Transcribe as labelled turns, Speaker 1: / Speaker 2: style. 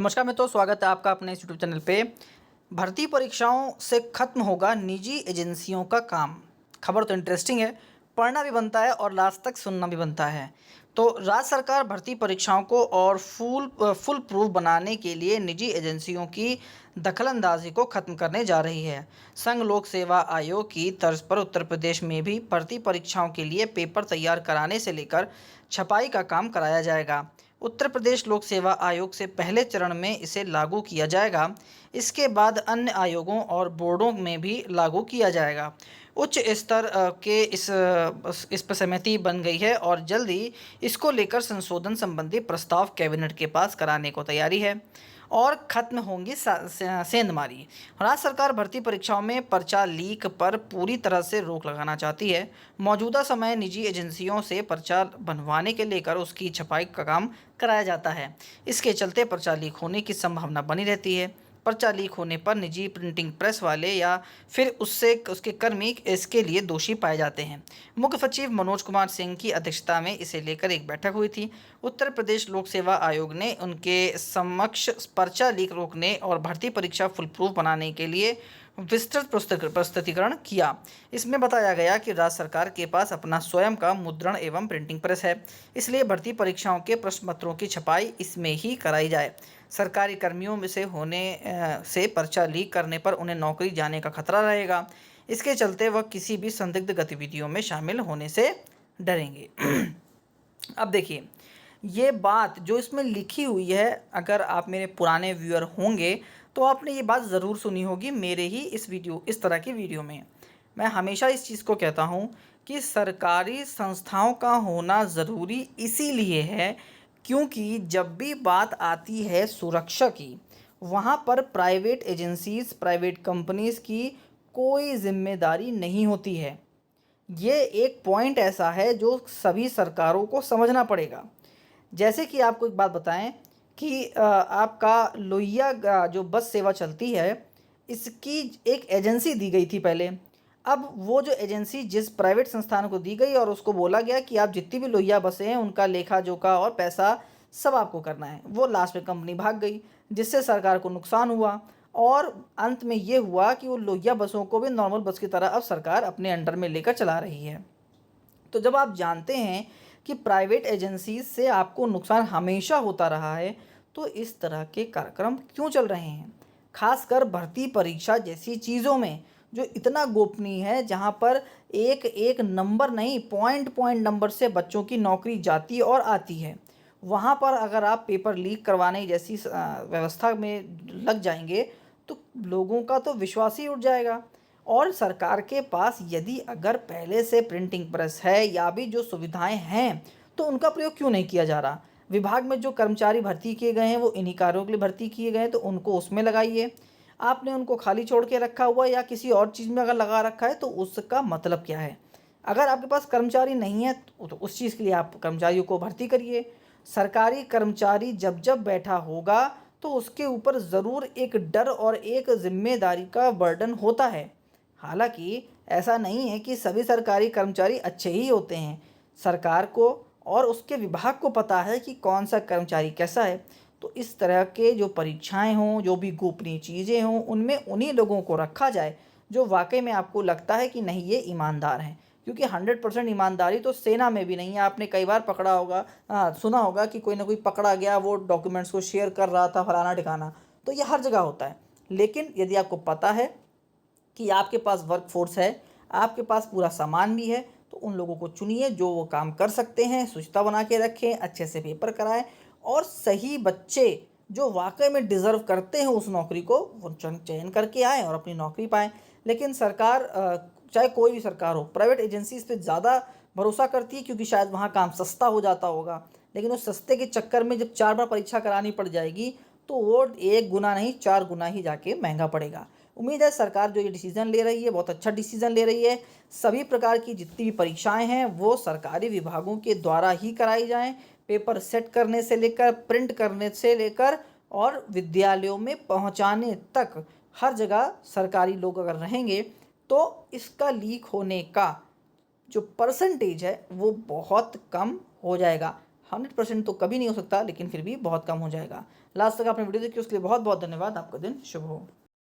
Speaker 1: नमस्कार मित्रों, स्वागत है आपका अपने इस यूट्यूब चैनल पे। भर्ती परीक्षाओं से खत्म होगा निजी एजेंसियों का काम। खबर तो इंटरेस्टिंग है, पढ़ना भी बनता है और लास्ट तक सुनना भी बनता है। तो राज्य सरकार भर्ती परीक्षाओं को और फुल प्रूफ बनाने के लिए निजी एजेंसियों की दखलंदाजी को खत्म करने जा रही है। संघ लोक सेवा आयोग की तर्ज पर उत्तर प्रदेश में भी भर्ती परीक्षाओं के लिए पेपर तैयार कराने से लेकर छपाई का काम कराया जाएगा। उत्तर प्रदेश लोक सेवा आयोग से पहले चरण में इसे लागू किया जाएगा। इसके बाद अन्य आयोगों और बोर्डों में भी लागू किया जाएगा। उच्च स्तर के इस पर सहमति बन गई है और जल्द ही इसको लेकर संशोधन संबंधी प्रस्ताव कैबिनेट के पास कराने को तैयारी है। और खत्म होंगी सेंधमारी। राज्य सरकार भर्ती परीक्षाओं में पर्चा लीक पर पूरी तरह से रोक लगाना चाहती है। मौजूदा समय निजी एजेंसियों से पर्चा बनवाने के लेकर उसकी छपाई का काम कराया जाता है। इसके चलते पर्चा लीक होने की संभावना बनी रहती है। पर्चा लीक होने पर निजी प्रिंटिंग प्रेस वाले या फिर उसके कर्मी इसके लिए दोषी पाए जाते हैं। मुख्य सचिव मनोज कुमार सिंह की अध्यक्षता में इसे लेकर एक बैठक हुई थी। उत्तर प्रदेश लोक सेवा आयोग ने उनके समक्ष पर्चा लीक रोकने और भर्ती परीक्षा फुल प्रूफ बनाने के लिए विस्तृत प्रस्तुतिकरण किया। इसमें बताया गया कि राज्य सरकार के पास अपना स्वयं का मुद्रण एवं प्रिंटिंग प्रेस है, इसलिए भर्ती परीक्षाओं के प्रश्न पत्रों की छपाई इसमें ही कराई जाए। सरकारी कर्मियों में से होने से पर्चा लीक करने पर उन्हें नौकरी जाने का खतरा रहेगा। इसके चलते वह किसी भी संदिग्ध गतिविधियों में शामिल होने से डरेंगे। अब देखिए, ये बात जो इसमें लिखी हुई है, अगर आप मेरे पुराने व्यूअर होंगे तो आपने ये बात ज़रूर सुनी होगी मेरे ही इस तरह की वीडियो में। मैं हमेशा इस चीज़ को कहता हूँ कि सरकारी संस्थाओं का होना ज़रूरी इसीलिए है क्योंकि जब भी बात आती है सुरक्षा की, वहाँ पर प्राइवेट एजेंसीज़, प्राइवेट कंपनीज़ की कोई जिम्मेदारी नहीं होती है। ये एक पॉइंट ऐसा है जो सभी सरकारों को समझना पड़ेगा। जैसे कि आपको एक बात बताएं कि आपका लोहिया जो बस सेवा चलती है, इसकी एक एजेंसी दी गई थी पहले। अब वो जो एजेंसी जिस प्राइवेट संस्थान को दी गई और उसको बोला गया कि आप जितनी भी लोहिया बसें हैं उनका लेखा जोखा और पैसा सब आपको करना है। वो लास्ट में कंपनी भाग गई, जिससे सरकार को नुकसान हुआ और अंत में ये हुआ कि वो लोहिया बसों को भी नॉर्मल बस की तरह अब सरकार अपने अंडर में लेकर चला रही है। तो जब आप जानते हैं कि प्राइवेट एजेंसीज से आपको नुकसान हमेशा होता रहा है, तो इस तरह के कार्यक्रम क्यों चल रहे हैं? खासकर भर्ती परीक्षा जैसी चीज़ों में जो इतना गोपनीय है, जहाँ पर एक एक नंबर नहीं, पॉइंट पॉइंट नंबर से बच्चों की नौकरी जाती और आती है। वहाँ पर अगर आप पेपर लीक करवाने जैसी व्यवस्था में लग जाएंगे तो लोगों का तो विश्वास ही उठ जाएगा। और सरकार के पास यदि अगर पहले से प्रिंटिंग प्रेस है या भी जो सुविधाएं हैं, तो उनका प्रयोग क्यों नहीं किया जा रहा? विभाग में जो कर्मचारी भर्ती किए गए हैं वो इन्हीं कार्यों के लिए भर्ती किए गए हैं, तो उनको उसमें लगाइए। आपने उनको खाली छोड़ के रखा हुआ या किसी और चीज़ में अगर लगा रखा है तो उसका मतलब क्या है? अगर आपके पास कर्मचारी नहीं है तो उस चीज़ के लिए आप कर्मचारियों को भर्ती करिए। सरकारी कर्मचारी जब जब बैठा होगा तो उसके ऊपर ज़रूर एक डर और एक जिम्मेदारी का बर्डन होता है। हालांकि ऐसा नहीं है कि सभी सरकारी कर्मचारी अच्छे ही होते हैं। सरकार को और उसके विभाग को पता है कि कौन सा कर्मचारी कैसा है। तो इस तरह के जो परीक्षाएं हों, जो भी गोपनीय चीज़ें हों, उनमें उन्हीं लोगों को रखा जाए जो वाकई में आपको लगता है कि नहीं, ये ईमानदार हैं। क्योंकि 100% ईमानदारी तो सेना में भी नहीं है। आपने कई बार पकड़ा होगा, सुना होगा कि कोई ना कोई पकड़ा गया, वो डॉक्यूमेंट्स को शेयर कर रहा था फलाना ठिकाना। तो ये हर जगह होता है। लेकिन यदि आपको पता है कि आपके पास वर्क फोर्स है, आपके पास पूरा सामान भी है, तो उन लोगों को चुनिए जो वो काम कर सकते हैं। शुचिता बना के रखें, अच्छे से पेपर कराएं और सही बच्चे जो वाकई में डिज़र्व करते हैं उस नौकरी को, वो चयन करके आएँ और अपनी नौकरी पाएँ। लेकिन सरकार, चाहे कोई भी सरकार हो, प्राइवेट एजेंसीज पे ज़्यादा भरोसा करती है क्योंकि शायद वहाँ काम सस्ता हो जाता होगा। लेकिन उस सस्ते के चक्कर में जब 4 बार परीक्षा करानी पड़ जाएगी तो वो 1 गुना नहीं 4 गुना ही जाके महंगा पड़ेगा। उम्मीद है सरकार जो ये डिसीज़न ले रही है बहुत अच्छा डिसीज़न ले रही है। सभी प्रकार की जितनी भी परीक्षाएं हैं वो सरकारी विभागों के द्वारा ही कराई जाएं। पेपर सेट करने से लेकर, प्रिंट करने से लेकर और विद्यालयों में पहुंचाने तक हर जगह सरकारी लोग अगर रहेंगे तो इसका लीक होने का जो परसेंटेज है वो बहुत कम हो जाएगा। 100% तो कभी नहीं हो सकता, लेकिन फिर भी बहुत कम हो जाएगा। लास्ट तक आपने वीडियो देखी उसके लिए बहुत बहुत धन्यवाद। आपका दिन शुभ हो।